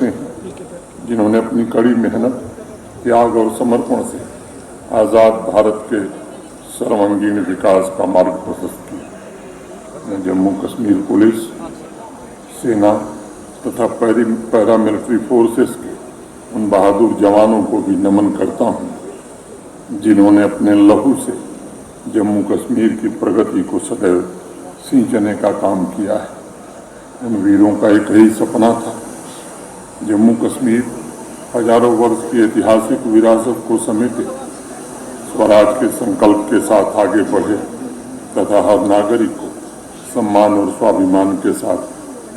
करते हैं, जिन्होंने अपनी कड़ी मेहनत, त्याग और समर्पण से आज़ाद भारत के सर्वांगीण विकास का मार्ग प्रशस्त किया। मैं जम्मू कश्मीर पुलिस, सेना तथा पैरामिलिट्री फोर्सेस के उन बहादुर जवानों को भी नमन करता हूँ, जिन्होंने अपने लहू से जम्मू कश्मीर की प्रगति को सदैव सींचने का काम किया है। उन वीरों का एक ही सपना था, जम्मू कश्मीर हजारों वर्ष की ऐतिहासिक विरासत को समेटे, स्वराज के संकल्प के साथ आगे बढ़े तथा हर नागरिक को सम्मान और स्वाभिमान के साथ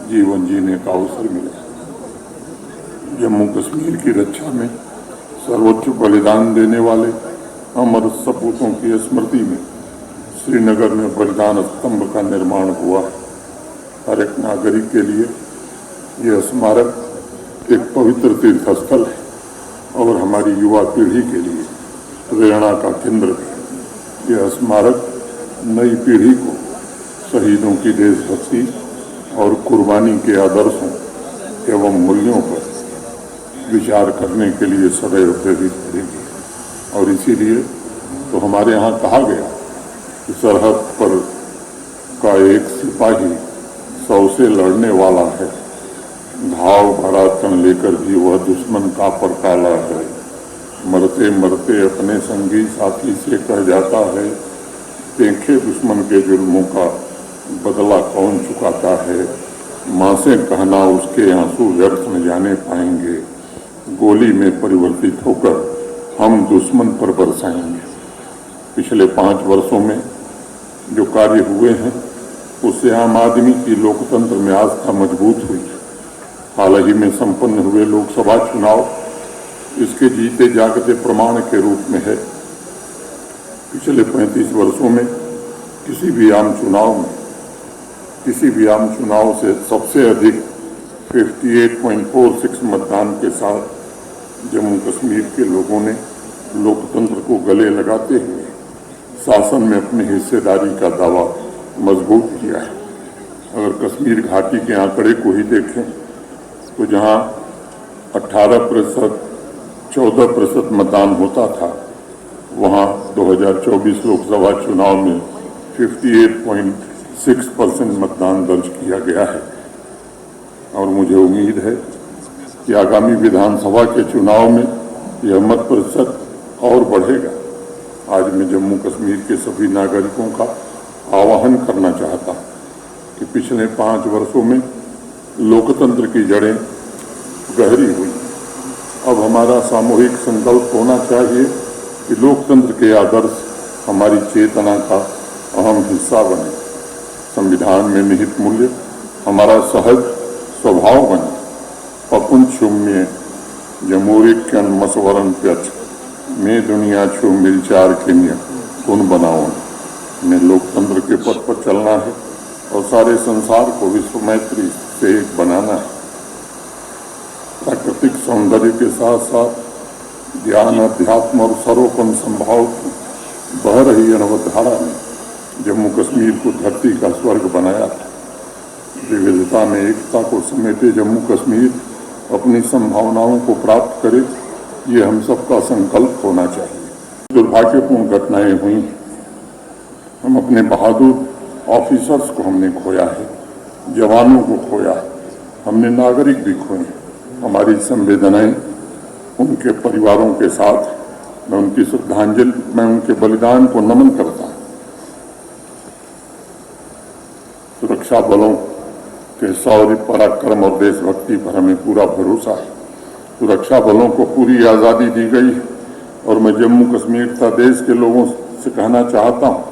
जीवन जीने का अवसर मिले। जम्मू कश्मीर की रक्षा में सर्वोच्च बलिदान देने वाले अमर सपूतों की स्मृति में श्रीनगर में बलिदान स्तंभ का निर्माण हुआ। हर एक नागरिक के लिए यह स्मारक एक पवित्र तीर्थस्थल है और हमारी युवा पीढ़ी के लिए प्रेरणा का केंद्र है। यह स्मारक नई पीढ़ी को शहीदों की देशभक्ति और कुर्बानी के आदर्शों एवं मूल्यों पर विचार करने के लिए सदैव प्रेरित करेगी। और इसीलिए तो हमारे यहाँ कहा गया कि सरहद पर का एक सिपाही 100 से लड़ने वाला है, घाव भरा तन लेकर भी वह दुश्मन का परकाला है। मरते मरते अपने संगी साथी से कह जाता है, देखे दुश्मन के जुल्मों का बदला कौन चुकाता है। माँ से कहना उसके आंसू व्यर्थ न जाने पाएंगे, गोली में परिवर्तित होकर हम दुश्मन पर बरसाएंगे। पिछले 5 वर्षों में जो कार्य हुए हैं उससे आम आदमी की लोकतंत्र में आस्था मजबूत हुई। हाल ही में संपन्न हुए लोकसभा चुनाव इसके जीते जागते प्रमाण के रूप में है। पिछले 35 वर्षों में किसी भी आम चुनाव से सबसे अधिक 58.46 मतदान के साथ जम्मू कश्मीर के लोगों ने लोकतंत्र को गले लगाते हुए शासन में अपनी हिस्सेदारी का दावा मजबूत किया है। अगर कश्मीर घाटी के आंकड़े को ही देखें तो जहां 18%, 14% मतदान होता था, वहां 2024 लोकसभा चुनाव में 58.6% मतदान दर्ज किया गया है। और मुझे उम्मीद है कि आगामी विधानसभा के चुनाव में यह मत प्रतिशत और बढ़ेगा। आज मैं जम्मू कश्मीर के सभी नागरिकों का आह्वान करना चाहता हूँ कि पिछले 5 वर्षों में लोकतंत्र की जड़ें गहरी हुई। अब हमारा सामूहिक संकल्प होना चाहिए कि लोकतंत्र के आदर्श हमारी चेतना का अहम हिस्सा बने, संविधान में निहित मूल्य हमारा सहज स्वभाव बने। पपुन छुम्य जमूरिकन मसवरन प्यच में दुनिया छू मिलचार के गुण बनाओ। में लोकतंत्र के पथ पर चलना है और सारे संसार को विश्व मैत्री से एक बनाना है। प्राकृतिक सौंदर्य के साथ साथ ज्ञान, अध्यात्म और सर्वोपम संभाव बह रही अनवधारा ने जम्मू कश्मीर को धरती का स्वर्ग बनाया था। विविधता में एकता को समेटे जम्मू कश्मीर अपनी संभावनाओं को प्राप्त करे, ये हम सबका संकल्प होना चाहिए। दुर्भाग्यपूर्ण घटनाएं हुई, हम अपने बहादुर ऑफिसर्स को हमने खोया है, जवानों को खोया है, हमने नागरिक भी खोए। हमारी संवेदनाएं उनके परिवारों के साथ, मैं उनकी श्रद्धांजलि, मैं उनके बलिदान को नमन करता हूँ। सुरक्षा बलों के शौर्य, पराक्रम और देशभक्ति पर हमें पूरा भरोसा है। सुरक्षा बलों को पूरी आज़ादी दी गई है और मैं जम्मू कश्मीर तथा देश के लोगों से कहना चाहता हूँ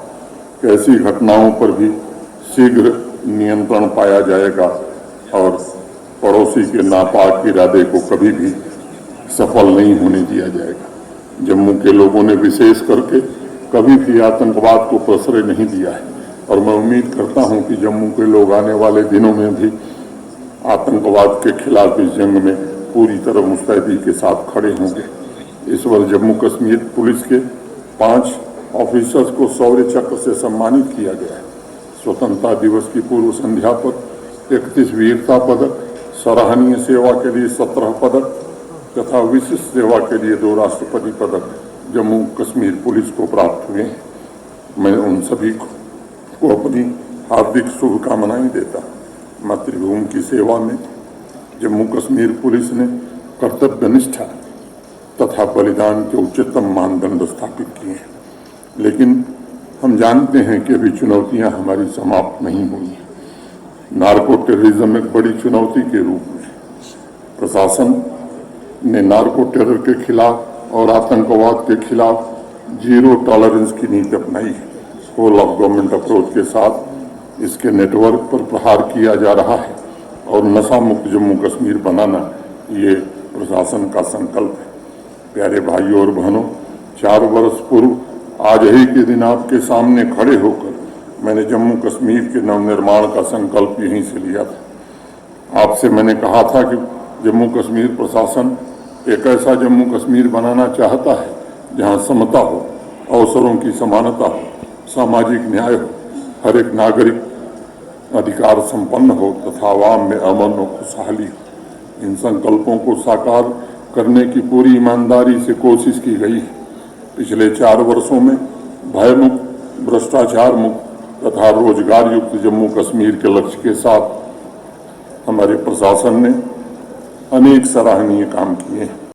कि ऐसी घटनाओं पर भी शीघ्र नियंत्रण पाया जाएगा और पड़ोसी के नापाक इरादे को कभी भी सफल नहीं होने दिया जाएगा। जम्मू के लोगों ने विशेष करके कभी भी आतंकवाद को प्रश्रय नहीं दिया है और मैं उम्मीद करता हूं कि जम्मू के लोग आने वाले दिनों में भी आतंकवाद के खिलाफ इस जंग में पूरी तरह मुस्तैदी के साथ खड़े होंगे। इस वर्ष जम्मू कश्मीर पुलिस के 5 ऑफिसर्स को शौर्य चक्र से सम्मानित किया गया है। स्वतंत्रता दिवस की पूर्व संध्या पर 31 वीरता पदक, सराहनीय सेवा के लिए 17 पदक तथा विशिष्ट सेवा के लिए 2 राष्ट्रपति पदक जम्मू कश्मीर पुलिस को प्राप्त हुए हैं। मैं उन सभी को अपनी हार्दिक शुभकामनाएं देता। मातृभूमि की सेवा में जम्मू कश्मीर पुलिस ने कर्तव्यनिष्ठा तथा बलिदान के उच्चतम मानदंड स्थापित किए हैं, लेकिन हम जानते हैं कि अभी चुनौतियां हमारी समाप्त नहीं हुई हैं। नार्को टेररिज्म एक बड़ी चुनौती के रूप में प्रशासन ने नार्को टेरर के खिलाफ और आतंकवाद के खिलाफ जीरो टॉलरेंस की नीति अपनाई है। होल ऑफ गवर्नमेंट अप्रोच के साथ इसके नेटवर्क पर प्रहार किया जा रहा है और नशा मुक्त जम्मू कश्मीर बनाना ये प्रशासन का संकल्प है। प्यारे भाइयों और बहनों, 4 वर्ष पूर्व आज ही के दिन आपके सामने खड़े होकर मैंने जम्मू कश्मीर के नवनिर्माण का संकल्प यहीं से लिया था। आपसे मैंने कहा था कि जम्मू कश्मीर प्रशासन एक ऐसा जम्मू कश्मीर बनाना चाहता है जहां समता हो, अवसरों की समानता हो, सामाजिक न्याय हो, हर एक नागरिक अधिकार संपन्न हो तथा आवाम में अमन और खुशहाली हो। इन संकल्पों को साकार करने की पूरी ईमानदारी से कोशिश की गई है। पिछले 4 वर्षों में भयमुक्त, भ्रष्टाचार मुक्त तथा रोजगार युक्त जम्मू कश्मीर के लक्ष्य के साथ हमारे प्रशासन ने अनेक सराहनीय काम किए हैं।